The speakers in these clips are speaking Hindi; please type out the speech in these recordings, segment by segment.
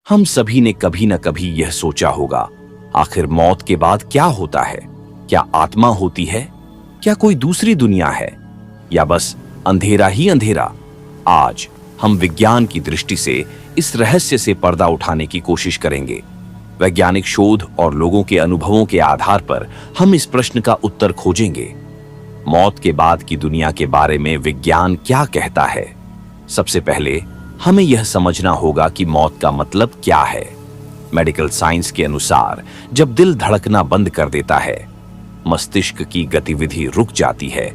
हम सभी ने कभी न कभी यह सोचा होगा, आखिर मौत के बाद क्या होता है? क्या आत्मा होती है? क्या कोई दूसरी दुनिया है, या बस अंधेरा ही अंधेरा? आज हम विज्ञान की दृष्टि से इस रहस्य से पर्दा उठाने की कोशिश करेंगे। वैज्ञानिक शोध और लोगों के अनुभवों के आधार पर हम इस प्रश्न का उत्तर खोजेंगे। मौत के बाद की दुनिया के बारे में विज्ञान क्या कहता है? सबसे पहले हमें यह समझना होगा कि मौत का मतलब क्या है। मेडिकल साइंस के अनुसार जब दिल धड़कना बंद कर देता है, मस्तिष्क की गतिविधि रुक जाती है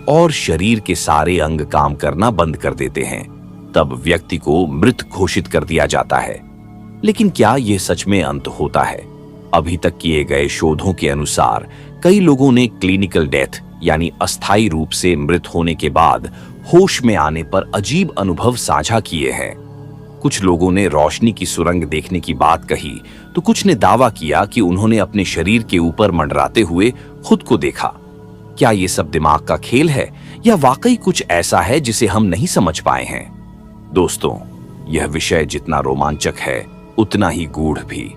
और शरीर के सारे अंग काम करना बंद कर देते हैं, तब व्यक्ति को मृत घोषित कर दिया जाता है। लेकिन क्या यह सच में अंत होता है? अभी तक किए गए शोधों के अनुसार कई लोगों ने क्लिनिकल डेथ यानी अस्थायी रूप से मृत होने के बाद होश में आने पर अजीब अनुभव साझा किए हैं। कुछ लोगों ने रोशनी की सुरंग देखने की बात कही, तो कुछ ने दावा किया कि उन्होंने अपने शरीर के ऊपर मंडराते हुए खुद को देखा। क्या ये सब दिमाग का खेल है, या वाकई कुछ ऐसा है जिसे हम नहीं समझ पाए हैं? दोस्तों, यह विषय जितना रोमांचक है उतना ही गूढ़ भी।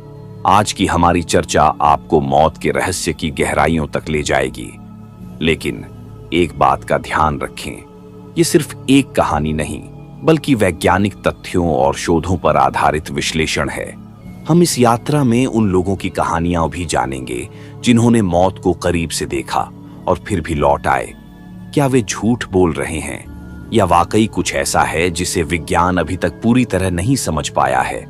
आज की हमारी चर्चा आपको मौत के रहस्य की गहराइयों तक ले जाएगी। लेकिन एक बात का ध्यान रखें, ये सिर्फ एक कहानी नहीं, बल्कि वैज्ञानिक तथ्यों और शोधों पर आधारित विश्लेषण है। हम इस यात्रा में उन लोगों की कहानियां भी जानेंगे जिन्होंने मौत को करीब से देखा और फिर भी लौट आए। क्या वे झूठ बोल रहे हैं, या वाकई कुछ ऐसा है जिसे विज्ञान अभी तक पूरी तरह नहीं समझ पाया है?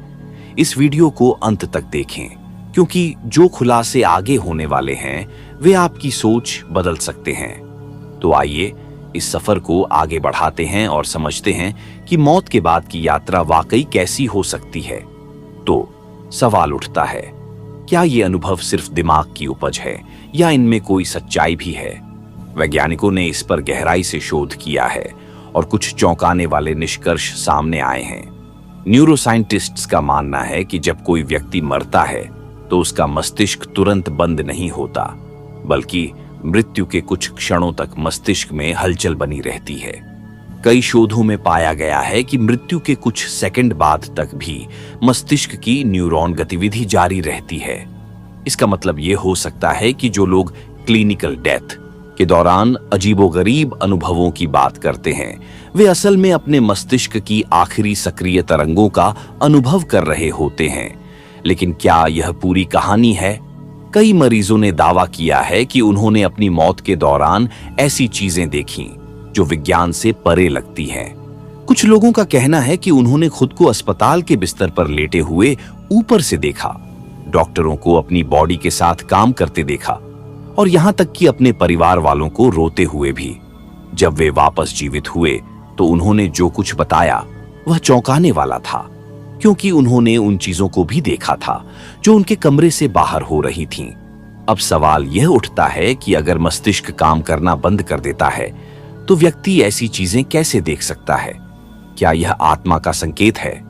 इस वीडियो को अंत तक देखें, क्योंकि जो खुलासे आगे होने वाले हैं वे आपकी सोच बदल सकते हैं। तो आइए इस सफर को आगे बढ़ाते हैं और समझते हैं कि मौत के बाद की यात्रा वाकई कैसी हो सकती है। तो सवाल उठता है, क्या ये अनुभव सिर्फ दिमाग की उपज है, या इनमें कोई सच्चाई भी है? वैज्ञानिकों ने इस पर गहराई से शोध किया है और कुछ चौंकाने वाले निष्कर्ष सामने आए हैं। न्यूरोसाइंटिस्ट्स का मानना है कि जब कोई व्यक्ति मरता है तो उसका मस्तिष्क तुरंत बंद नहीं होता, बल्कि मृत्यु के कुछ क्षणों तक मस्तिष्क में हलचल बनी रहती है। कई शोधों में पाया गया है कि मृत्यु के कुछ सेकंड बाद तक भी मस्तिष्क की न्यूरॉन गतिविधि जारी रहती है। इसका मतलब यह हो सकता है कि जो लोग क्लिनिकल डेथ के दौरान अजीबोगरीब अनुभवों की बात करते हैं, वे असल में अपने मस्तिष्क की आखिरी सक्रिय तरंगों का अनुभव कर रहे होते हैं। लेकिन क्या यह पूरी कहानी है? कई मरीजों ने दावा किया है कि उन्होंने अपनी मौत के दौरान ऐसी चीजें देखीं जो विज्ञान से परे लगती हैं। कुछ लोगों का कहना है कि उन्होंने खुद को अस्पताल के बिस्तर पर लेटे हुए ऊपर से देखा, डॉक्टरों को अपनी बॉडी के साथ काम करते देखा, और यहां तक कि अपने परिवार वालों को रोते हुए भी। जब वे वापस जीवित हुए तो उन्होंने जो कुछ बताया वह चौंकाने वाला था, क्योंकि उन्होंने उन चीजों को भी देखा था जो उनके कमरे से बाहर हो रही थीं। अब सवाल यह उठता है कि अगर मस्तिष्क काम करना बंद कर देता है तो व्यक्ति ऐसी चीजें कैसे देख सकता है? क्या यह आत्मा का संकेत है,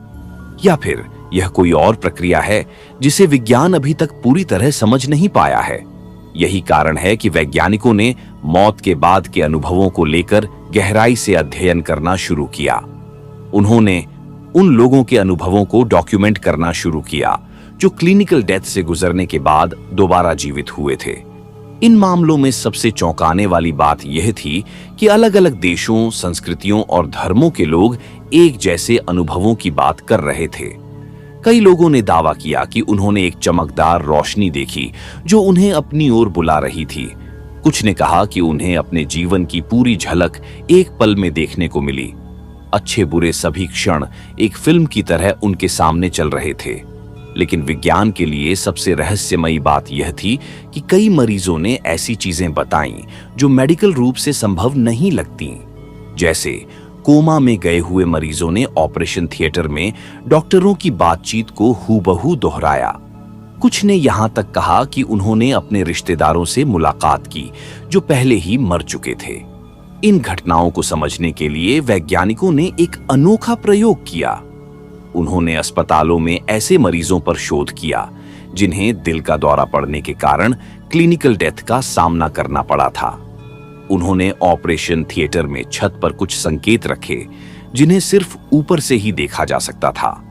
या फिर यह कोई और प्रक्रिया है जिसे विज्ञान अभी तक पूरी तरह समझ नहीं पाया है? यही कारण है कि वैज्ञानिकों ने मौत के बाद के अनुभवों को लेकर गहराई से अध्ययन करना शुरू किया। उन्होंने उन लोगों के अनुभवों को डॉक्यूमेंट करना शुरू किया जो क्लिनिकल डेथ से गुजरने के बाद दोबारा जीवित हुए थे। इन मामलों में सबसे चौंकाने वाली बात यह थी कि अलग-अलग देशों, संस्कृतियों और धर्मों के लोग एक जैसे अनुभवों की बात कर रहे थे। कई लोगों ने दावा किया कि उन्होंने एक चमकदार रोशनी देखी जो उन्हें अपनी ओर बुला रही थी। कुछ ने कहा कि उन्हें अपने जीवन की पूरी झलक एक पल में देखने को मिली। अच्छे बुरे सभी क्षण एक फिल्म की तरह उनके सामने चल रहे थे। लेकिन विज्ञान के लिए सबसे रहस्यमयी बात यह थी कि कई मरीजों ने ऐसी चीजें बताईं जो मेडिकल रूप से संभव नहीं लगती। जैसे कोमा में गए हुए मरीजों ने ऑपरेशन थिएटर में डॉक्टरों की बातचीत को हूबहू दोहराया। कुछ ने यहां तक कहा कि उन्होंने अपने रिश्तेदारों से मुलाकात की जो पहले ही मर चुके थे। इन घटनाओं को समझने के लिए वैज्ञानिकों ने एक अनोखा प्रयोग किया। उन्होंने अस्पतालों में ऐसे मरीजों पर शोध किया जिन्हें दिल का दौरा पड़ने के कारण क्लिनिकल डेथ का सामना करना पड़ा था। उन्होंने ऑपरेशन थिएटर में छत पर कुछ संकेत रखे जिन्हें सिर्फ ऊपर से ही देखा जा सकता था।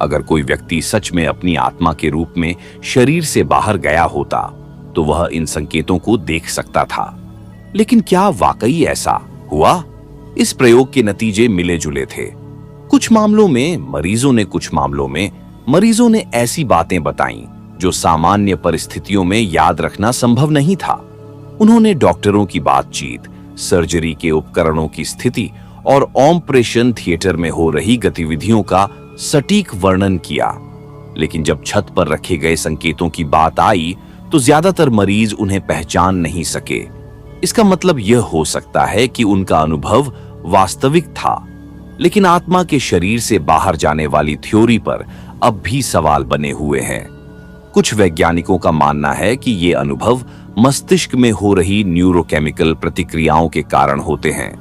अगर कोई व्यक्ति सच में अपनी आत्मा के रूप में शरीर से बाहर गया होता तो वह इन संकेतों को देख सकता था। लेकिन क्या वाकई ऐसा हुआ? इस प्रयोग के नतीजे मिले जुले थे। कुछ मामलों में मरीजों ने ऐसी बातें बताईं जो सामान्य परिस्थितियों में याद रखना संभव नहीं था। उन्होंने डॉक्टरों की बातचीत, सर्जरी के उपकरणों की स्थिति और ऑपरेशन थिएटर में हो रही गतिविधियों का सटीक वर्णन किया। लेकिन जब छत पर रखे गए संकेतों की बात आई तो ज्यादातर मरीज उन्हें पहचान नहीं सके। इसका मतलब यह हो सकता है कि उनका अनुभव वास्तविक था, लेकिन आत्मा के शरीर से बाहर जाने वाली थ्योरी पर अब भी सवाल बने हुए हैं। कुछ वैज्ञानिकों का मानना है कि ये अनुभव मस्तिष्क में हो रही न्यूरोकेमिकल प्रतिक्रियाओं के कारण होते हैं।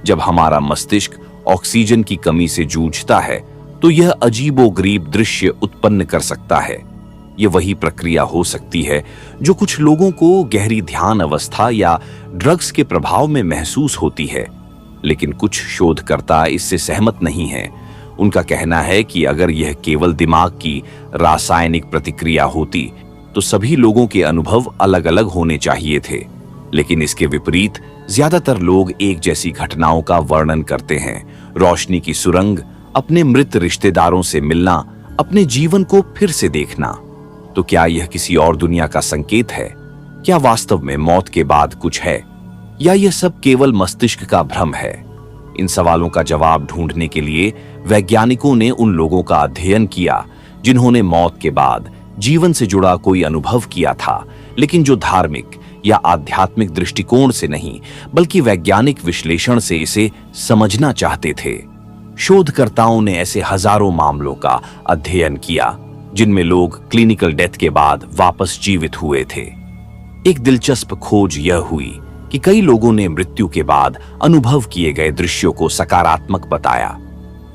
जब हमारा मस्तिष्क ऑक्सीजन की कमी से जूझता है तो यह अजीबोगरीब दृश्य उत्पन्न कर सकता है। यह वही प्रक्रिया हो सकती है जो कुछ लोगों को गहरी ध्यान अवस्था या ड्रग्स के प्रभाव में महसूस होती है, लेकिन कुछ शोधकर्ता इससे सहमत नहीं हैं। उनका कहना है कि अगर यह केवल दिमाग की रासायनिक प्रतिक्रिया होती तो सभी लोगों के अनुभव अलग अलग होने चाहिए थे। लेकिन इसके विपरीत ज्यादातर लोग एक जैसी घटनाओं का वर्णन करते हैं। रोशनी की सुरंग, अपने मृत रिश्तेदारों से मिलना, अपने जीवन को फिर से देखना। तो क्या यह किसी और दुनिया का संकेत है? क्या वास्तव में मौत के बाद कुछ है, या यह सब केवल मस्तिष्क का भ्रम है? इन सवालों का जवाब ढूंढने के लिए वैज्ञानिकों ने उन लोगों का अध्ययन किया जिन्होंने मौत के बाद जीवन से जुड़ा कोई अनुभव किया था, लेकिन जो धार्मिक या आध्यात्मिक दृष्टिकोण से नहीं बल्कि वैज्ञानिक विश्लेषण से इसे समझना चाहते थे। शोधकर्ताओं ने ऐसे हजारों मामलों का अध्ययन किया जिनमें लोग क्लिनिकल डेथ के बाद वापस जीवित हुए थे। एक दिलचस्प खोज यह हुई कि कई लोगों ने मृत्यु के बाद अनुभव किए गए दृश्यों को सकारात्मक बताया।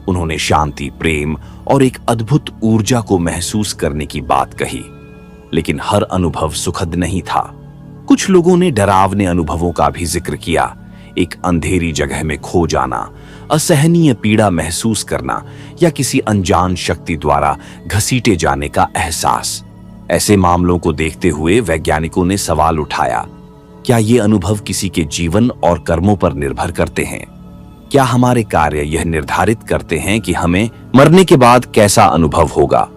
उन्होंने शांति, प्रेम और एक अद्भुत ऊर्जा को महसूस करने की बात कही, लेकिन हर अनुभव सुखद नहीं था। कुछ लोगों ने डरावने अनुभवों का भी जिक्र किया, एक अंधेरी जगह में खो जाना, असहनीय पीड़ा महसूस करना या किसी अनजान शक्ति द्वारा घसीटे जाने का एहसास। ऐसे मामलों को देखते हुए वैज्ञानिकों ने सवाल उठाया, क्या ये अनुभव किसी के जीवन और कर्मों पर निर्भर करते हैं? क्या हमारे कार्य यह निर्धारित करते हैं कि हमें मरने के बाद कैसा अनुभव होगा?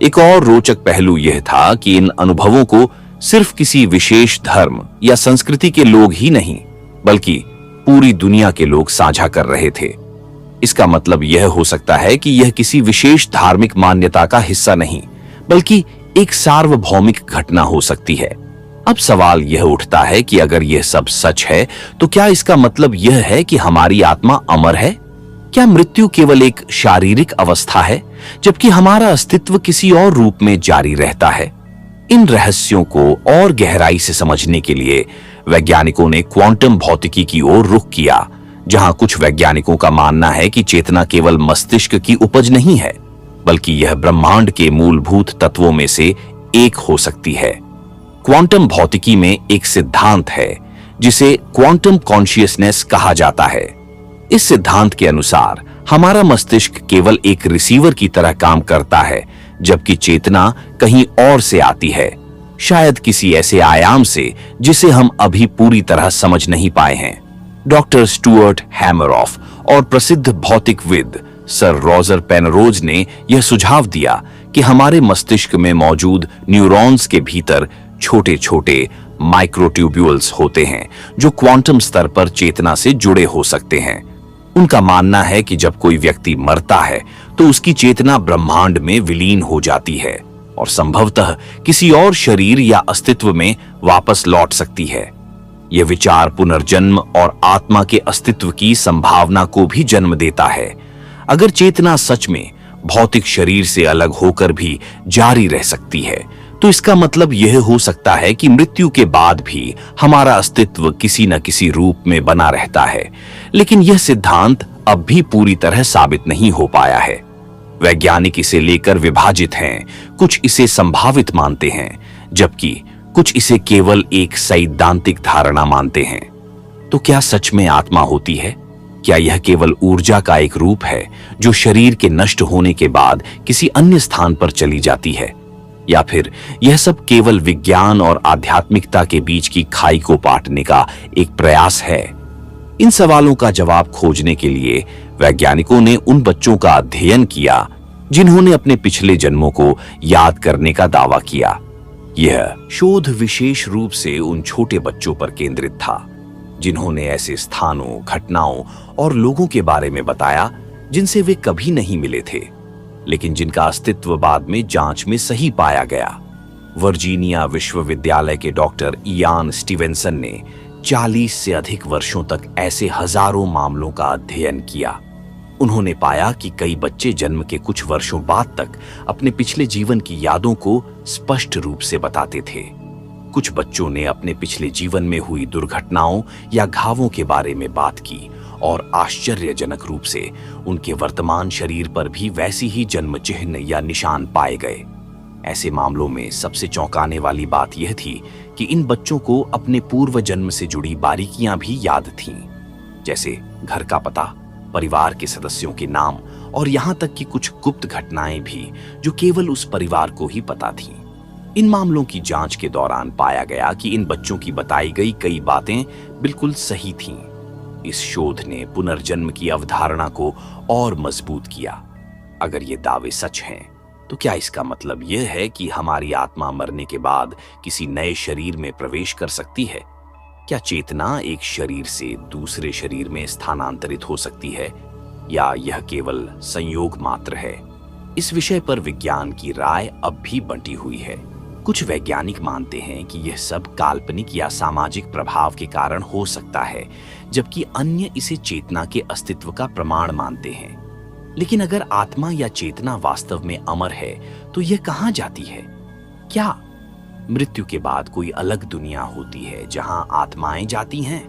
एक और रोचक पहलू यह था कि इन अनुभवों को सिर्फ किसी विशेष धर्म या संस्कृति के लोग ही नहीं बल्कि पूरी दुनिया के लोग साझा कर रहे थे। इसका मतलब यह हो सकता है कि यह किसी विशेष धार्मिक मान्यता का हिस्सा नहीं बल्कि एक सार्वभौमिक घटना हो सकती है। अब सवाल यह उठता है कि अगर यह सब सच है तो क्या इसका मतलब यह है कि हमारी आत्मा अमर है? क्या मृत्यु केवल एक शारीरिक अवस्था है जबकि हमारा अस्तित्व किसी और रूप में जारी रहता है? इन रहस्यों को और गहराई से समझने के लिए वैज्ञानिकों ने क्वांटम भौतिकी की ओर रुख किया, जहां कुछ वैज्ञानिकों का मानना है कि चेतना केवल मस्तिष्क की उपज नहीं है बल्कि यह ब्रह्मांड के मूलभूत तत्वों में से एक हो सकती है। क्वांटम भौतिकी में एक सिद्धांत है जिसे क्वांटम कॉन्शियसनेस कहा जाता है। इस सिद्धांत के अनुसार हमारा मस्तिष्क केवल एक रिसीवर की तरह काम करता है जबकि चेतना कहीं और से आती है, शायद किसी ऐसे आयाम से जिसे हम अभी पूरी तरह समझ नहीं पाए हैं। डॉक्टर स्टुअर्ट हैमरऑफ और प्रसिद्ध भौतिकविद सर रॉजर पेनरोज ने यह सुझाव दिया कि हमारे मस्तिष्क में मौजूद न्यूरॉन्स के भीतर छोटे छोटे माइक्रोट्यूब्यूल्स होते हैं जो क्वांटम स्तर पर चेतना से जुड़े हो सकते हैं। उनका मानना है कि जब कोई व्यक्ति मरता है तो उसकी चेतना ब्रह्मांड में विलीन हो जाती है और संभवतः किसी और शरीर या अस्तित्व में वापस लौट सकती है। यह विचार पुनर्जन्म और आत्मा के अस्तित्व की संभावना को भी जन्म देता है। अगर चेतना सच में भौतिक शरीर से अलग होकर भी जारी रह सकती है तो इसका मतलब यह हो सकता है कि मृत्यु के बाद भी हमारा अस्तित्व किसी न किसी रूप में बना रहता है। लेकिन यह सिद्धांत अब भी पूरी तरह साबित नहीं हो पाया है। वैज्ञानिक इसे लेकर विभाजित हैं, कुछ इसे संभावित मानते हैं जबकि कुछ इसे केवल एक सैद्धांतिक धारणा मानते हैं। तो क्या सच में आत्मा होती है? क्या यह केवल ऊर्जा का एक रूप है जो शरीर के नष्ट होने के बाद किसी अन्य स्थान पर चली जाती है, या फिर यह सब केवल विज्ञान और आध्यात्मिकता के बीच की खाई को पाटने का एक प्रयास है? इन सवालों का जवाब खोजने के लिए वैज्ञानिकों ने उन बच्चों का अध्ययन किया जिन्होंने अपने पिछले जन्मों को याद करने का दावा किया। यह शोध विशेष रूप से उन छोटे बच्चों पर केंद्रित था जिन्होंने ऐसे स्थानों, घटनाओं और लोगों के बारे में बताया जिनसे वे कभी नहीं मिले थे, लेकिन जिनका अस्तित्व बाद में जांच में सही पाया गया। वर्जीनिया विश्वविद्यालय के डॉक्टर इयान स्टीवेंसन ने 40 से अधिक वर्षों तक ऐसे हजारों मामलों का अध्ययन किया। उन्होंने पाया कि कई बच्चे जन्म के कुछ वर्षों बाद तक अपने पिछले जीवन की यादों को स्पष्ट रूप से बताते थे। कुछ बच्चों ने अपने पिछले जीवन में हुई दुर्घटनाओं या घावों के बारे में बात की और आश्चर्यजनक रूप से उनके वर्तमान शरीर पर भी वैसी ही जन्म चिन्ह या निशान पाए गए। ऐसे मामलों में सबसे चौंकाने वाली बात यह थी कि इन बच्चों को अपने पूर्व जन्म से जुड़ी बारीकियां भी याद थीं, जैसे घर का पता, परिवार के सदस्यों के नाम और यहां तक कि कुछ गुप्त घटनाएं भी जो केवल उस परिवार को ही पता थीं। इन मामलों की जांच के दौरान पाया गया कि इन बच्चों की बताई गई कई बातें बिल्कुल सही थीं। इस शोध ने पुनर्जन्म की अवधारणा को और मजबूत किया। अगर ये दावे सच हैं, तो क्या इसका मतलब यह है कि हमारी आत्मा मरने के बाद किसी नए शरीर में प्रवेश कर सकती है? क्या चेतना एक शरीर से दूसरे शरीर में स्थानांतरित हो सकती है, या यह केवल संयोग मात्र है? इस विषय पर विज्ञान की राय अब भी बंटी हुई है। कुछ वैज्ञानिक मानते हैं कि यह सब काल्पनिक या सामाजिक प्रभाव के कारण हो सकता है, जबकि अन्य इसे चेतना के अस्तित्व का प्रमाण मानते हैं। लेकिन अगर आत्मा या चेतना वास्तव में अमर है, तो यह कहां जाती है? क्या मृत्यु के बाद कोई अलग दुनिया होती है जहां आत्माएं जाती हैं?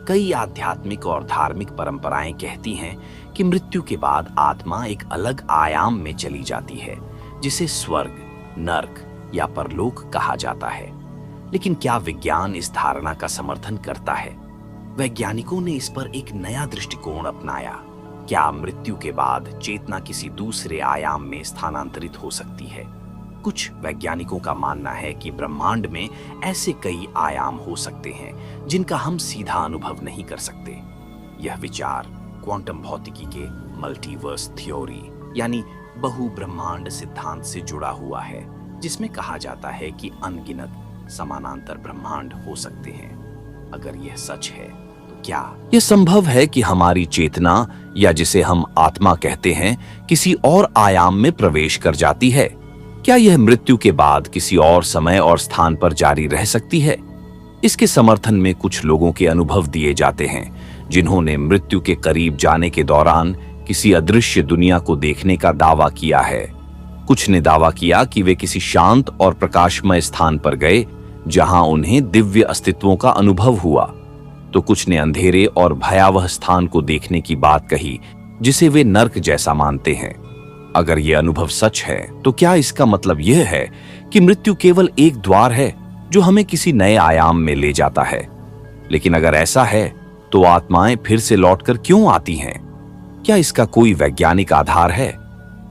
कई आध्यात्मिक और धार्मिक परंपराएं कहती हैं कि मृत्यु के बाद आत्मा एक अलग आयाम में चली जाती है, जिसे स्वर्ग, नर्क या परलोक कहा जाता है। लेकिन क्या विज्ञान इस धारणा का समर्थन करता है? वैज्ञानिकों ने इस पर एक नया दृष्टिकोण अपनाया। क्या मृत्यु के बाद चेतना किसी दूसरे आयाम में स्थानांतरित हो सकती है? कुछ वैज्ञानिकों का मानना है कि ब्रह्मांड में ऐसे कई आयाम हो सकते हैं जिनका हम सीधा अनुभव नहीं कर सकते। यह विचार क्वांटम भौतिकी के मल्टीवर्स थ्योरी यानी बहु ब्रह्मांड सिद्धांत से जुड़ा हुआ है, जिसमें कहा जाता है कि अनगिनत समानांतर ब्रह्मांड हो सकते हैं। अगर यह सच है, तो क्या यह संभव है कि हमारी चेतना, या जिसे हम आत्मा कहते हैं, किसी और आयाम में प्रवेश कर जाती है? क्या यह मृत्यु के बाद किसी और समय और स्थान पर जारी रह सकती है? इसके समर्थन में कुछ लोगों के अनुभव दिए जाते हैं, जिन्होंने मृत्यु के करीब जाने के दौरान किसी अदृश्य दुनिया को देखने का दावा किया है। कुछ ने दावा किया कि वे किसी शांत और प्रकाशमय स्थान पर गए जहां उन्हें दिव्य अस्तित्वों का अनुभव हुआ, तो कुछ ने अंधेरे और भयावह स्थान को देखने की बात कही जिसे वे नर्क जैसा मानते हैं। अगर यह अनुभव सच है, तो क्या इसका मतलब यह है कि मृत्यु केवल एक द्वार है जो हमें किसी नए आयाम में ले जाता है? लेकिन अगर ऐसा है, तो आत्माएं फिर से लौटकर क्यों आती हैं? क्या इसका कोई वैज्ञानिक आधार है?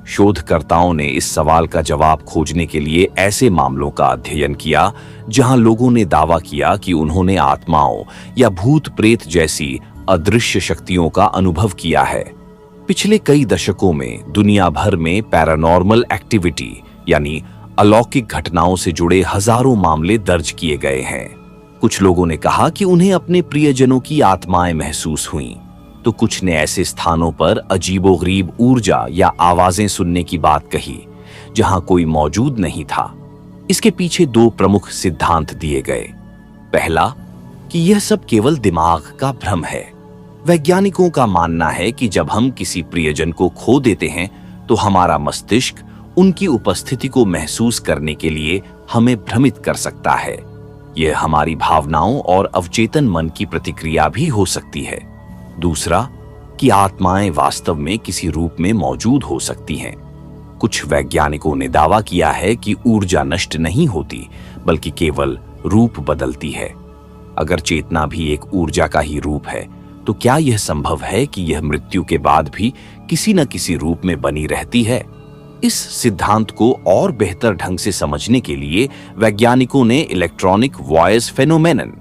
शोधकर्ताओं ने इस सवाल का जवाब खोजने के लिए ऐसे मामलों का अध्ययन किया जहां लोगों ने दावा किया कि उन्होंने आत्माओं या भूत प्रेत जैसी अदृश्य शक्तियों का अनुभव किया है। पिछले कई दशकों में दुनिया भर में पैरानॉर्मल एक्टिविटी यानी अलौकिक घटनाओं से जुड़े हजारों मामले दर्ज किए गए हैं। कुछ लोगों ने कहा कि उन्हें अपने प्रियजनों की आत्माएं महसूस हुईं, तो कुछ ने ऐसे स्थानों पर अजीबोगरीब ऊर्जा या आवाजें सुनने की बात कही जहां कोई मौजूद नहीं था। इसके पीछे दो प्रमुख सिद्धांत दिए गए। पहला, कि यह सब केवल दिमाग का भ्रम है। वैज्ञानिकों का मानना है कि जब हम किसी प्रियजन को खो देते हैं, तो हमारा मस्तिष्क उनकी उपस्थिति को महसूस करने के लिए हमें भ्रमित कर सकता है। यह हमारी भावनाओं और अवचेतन मन की प्रतिक्रिया भी हो सकती है। दूसरा, कि आत्माएं वास्तव में किसी रूप में मौजूद हो सकती हैं। कुछ वैज्ञानिकों ने दावा किया है कि ऊर्जा नष्ट नहीं होती, बल्कि केवल रूप बदलती है। अगर चेतना भी एक ऊर्जा का ही रूप है, तो क्या यह संभव है कि यह मृत्यु के बाद भी किसी न किसी रूप में बनी रहती है? इस सिद्धांत को और बेहतर ढंग से समझने के लिए वैज्ञानिकों ने इलेक्ट्रॉनिक वॉइस फेनोमेनन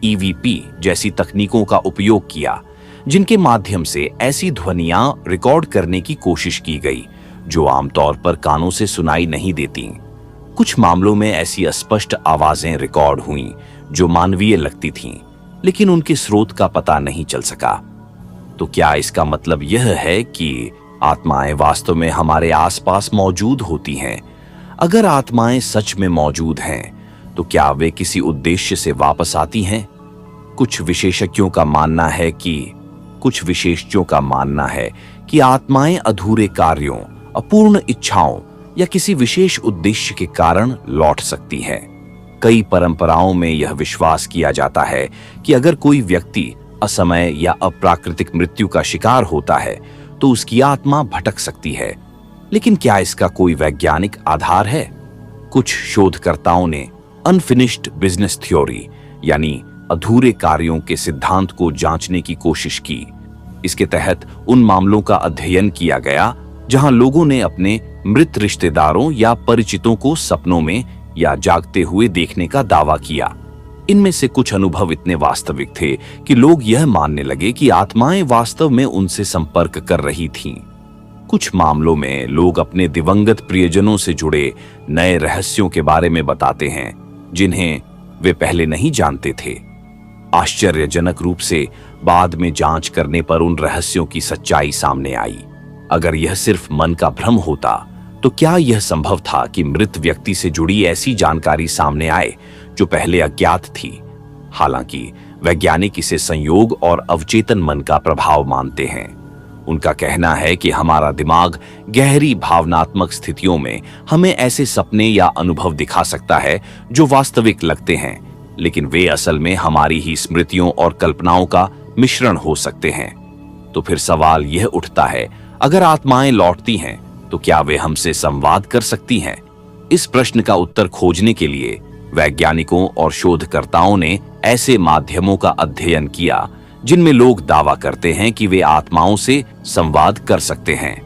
(ईवीपी) जैसी तकनीकों का उपयोग किया, जिनके माध्यम से ऐसी ध्वनियां रिकॉर्ड करने की कोशिश की गई जो आमतौर पर कानों से सुनाई नहीं देती। कुछ मामलों में ऐसी अस्पष्ट आवाजें रिकॉर्ड हुईं जो मानवीय लगती थीं, लेकिन उनके स्रोत का पता नहीं चल सका। तो क्या इसका मतलब यह है कि आत्माएं वास्तव में हमारे आसपास मौजूद होती हैं? अगर आत्माएं सच में मौजूद हैं, तो क्या वे किसी उद्देश्य से वापस आती हैं? कुछ विशेषज्ञों का मानना है कि आत्माएं अधूरे कार्यों, अपूर्ण इच्छाओं या किसी विशेष उद्देश्य के कारण लौट सकती हैं। कई परंपराओं में यह विश्वास किया जाता है कि अगर कोई व्यक्ति असमय या अप्राकृतिक मृत्यु का शिकार होता है तो उसकी आत्मा भटक सकती है। लेकिन क्या इसका कोई वैज्ञानिक आधार है? कुछ शोधकर्ताओं ने अनफिनिश्ड बिजनेस थ्योरी यानी अधूरे कार्यों के सिद्धांत को जांचने की कोशिश की। इसके तहत उन मामलों का अध्ययन किया गया जहां लोगों ने अपने मृत रिश्तेदारों या परिचितों को सपनों में या जागते हुए देखने का दावा किया। इनमें से कुछ अनुभव इतने वास्तविक थे कि लोग यह मानने लगे कि आत्माएं वास्तव में उनसे संपर्क कर रही थीं। कुछ मामलों में लोग अपने दिवंगत प्रियजनों से जुड़े नए रहस्यों के बारे में बताते हैं जिन्हें वे पहले नहीं जानते थे। आश्चर्यजनक रूप से बाद में जांच करने पर उन रहस्यों की सच्चाई सामने आई। अगर यह सिर्फ मन का भ्रम होता तो क्या यह संभव था कि मृत व्यक्ति से जुड़ी ऐसी जानकारी सामने आए जो पहले अज्ञात थी? हालांकि वैज्ञानिक इसे संयोग और अवचेतन मन का प्रभाव मानते हैं। उनका कहना है कि हमारा दिमाग गहरी भावनात्मक स्थितियों में हमें ऐसे सपने या अनुभव दिखा सकता है जो वास्तविक लगते हैं, लेकिन वे असल में हमारी ही स्मृतियों और कल्पनाओं का मिश्रण हो सकते हैं। तो फिर सवाल यह उठता है, अगर आत्माएं लौटती हैं तो क्या वे हमसे संवाद कर सकती हैं? इस प्रश्न का उत्तर खोजने के लिए वैज्ञानिकों और शोधकर्ताओं ने ऐसे माध्यमों का अध्ययन किया जिनमें लोग दावा करते हैं कि वे आत्माओं से संवाद कर सकते हैं।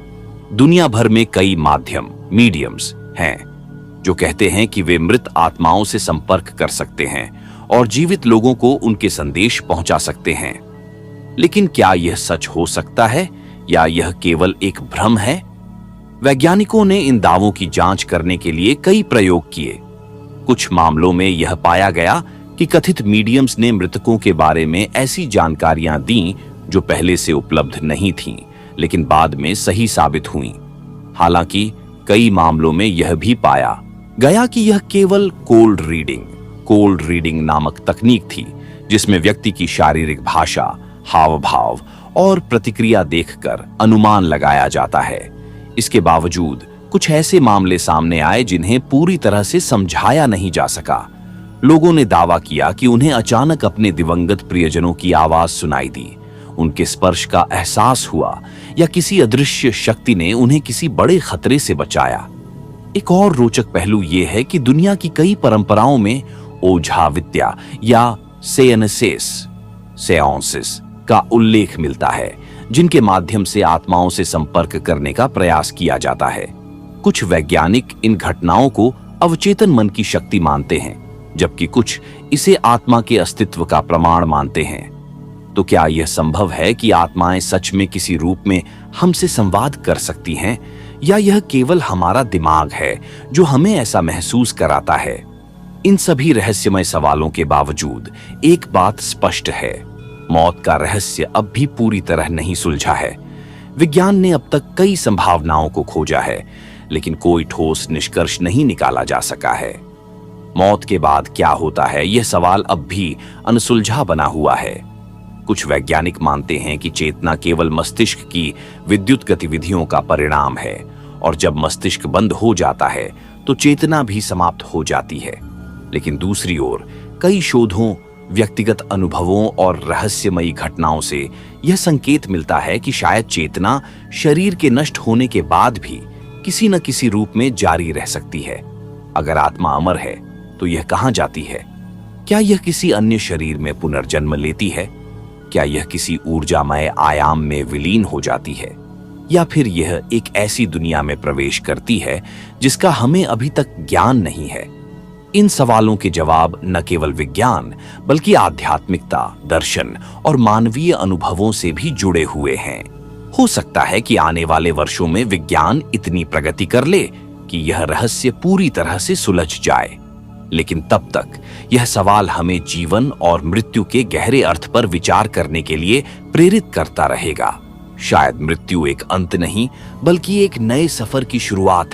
दुनिया भर में कई मीडियम्स हैं जो कहते हैं कि वे मृत आत्माओं से संपर्क कर सकते हैं और जीवित लोगों को उनके संदेश पहुंचा सकते हैं। लेकिन क्या यह सच हो सकता है या यह केवल एक भ्रम है? वैज्ञानिकों ने इन दावों की जांच करने के लिए कई प्रयोग किए। कुछ मामलों में यह पाया गया कि कथित मीडियम्स ने मृतकों के बारे में ऐसी जानकारियां दी जो पहले से उपलब्ध नहीं थीं, लेकिन बाद में सही साबित हुईं। हालांकि कई मामलों में यह भी पाया गया कि यह केवल कोल्ड रीडिंग नामक तकनीक थी, जिसमें व्यक्ति की शारीरिक भाषा, हाव भाव और प्रतिक्रिया देखकर अनुमान लगाया जाता है। इसके बावजूद कुछ ऐसे मामले सामने आए जिन्हें पूरी तरह से समझाया नहीं जा सका। लोगों ने दावा किया कि उन्हें अचानक अपने दिवंगत प्रियजनों की आवाज सुनाई दी, उनके स्पर्श का एहसास हुआ या किसी अदृश्य शक्ति ने उन्हें किसी बड़े खतरे से बचाया। एक और रोचक पहलू यह है कि दुनिया की कई परंपराओं में ओझा विद्या या सेआंसेस का उल्लेख मिलता है, जिनके माध्यम से आत्माओं से संपर्क करने का प्रयास किया जाता है। कुछ वैज्ञानिक इन घटनाओं को अवचेतन मन की शक्ति मानते हैं, जबकि कुछ इसे आत्मा के अस्तित्व का प्रमाण मानते हैं। तो क्या यह संभव है कि आत्माएं सच में किसी रूप में हमसे संवाद कर सकती हैं, या यह केवल हमारा दिमाग है जो हमें ऐसा महसूस कराता है? इन सभी रहस्यमय सवालों के बावजूद एक बात स्पष्ट है, मौत का रहस्य अब भी पूरी तरह नहीं सुलझा है। विज्ञान ने अब तक कई संभावनाओं को खोजा है, लेकिन कोई ठोस निष्कर्ष नहीं निकाला जा सका है। मौत के बाद क्या होता है, यह सवाल अब भी अनसुलझा बना हुआ है। कुछ वैज्ञानिक मानते हैं कि चेतना केवल मस्तिष्क की विद्युत गतिविधियों का परिणाम है, और जब मस्तिष्क बंद हो जाता है तो चेतना भी समाप्त हो जाती है। लेकिन दूसरी ओर कई शोधों, व्यक्तिगत अनुभवों और रहस्यमयी घटनाओं से यह संकेत मिलता है कि शायद चेतना शरीर के नष्ट होने के बाद भी किसी न किसी रूप में जारी रह सकती है। अगर आत्मा अमर है तो यह कहां जाती है? क्या यह किसी अन्य शरीर में पुनर्जन्म लेती है? क्या यह किसी ऊर्जामय आयाम में विलीन हो जाती है, या फिर यह एक ऐसी दुनिया में प्रवेश करती है जिसका हमें अभी तक ज्ञान नहीं है? इन सवालों के जवाब न केवल विज्ञान बल्कि आध्यात्मिकता, दर्शन और मानवीय अनुभवों से भी जुड़े हुए हैं। हो सकता है कि आने वाले वर्षों में विज्ञान इतनी प्रगति कर ले कि यह रहस्य पूरी तरह से सुलझ जाए, लेकिन तब तक यह सवाल हमें जीवन और मृत्यु के गहरे अर्थ पर विचार करने के लिए प्रेरित करता रहेगा। शायद मृत्यु एक अंत नहीं बल्कि एक नए सफर की शुरुआत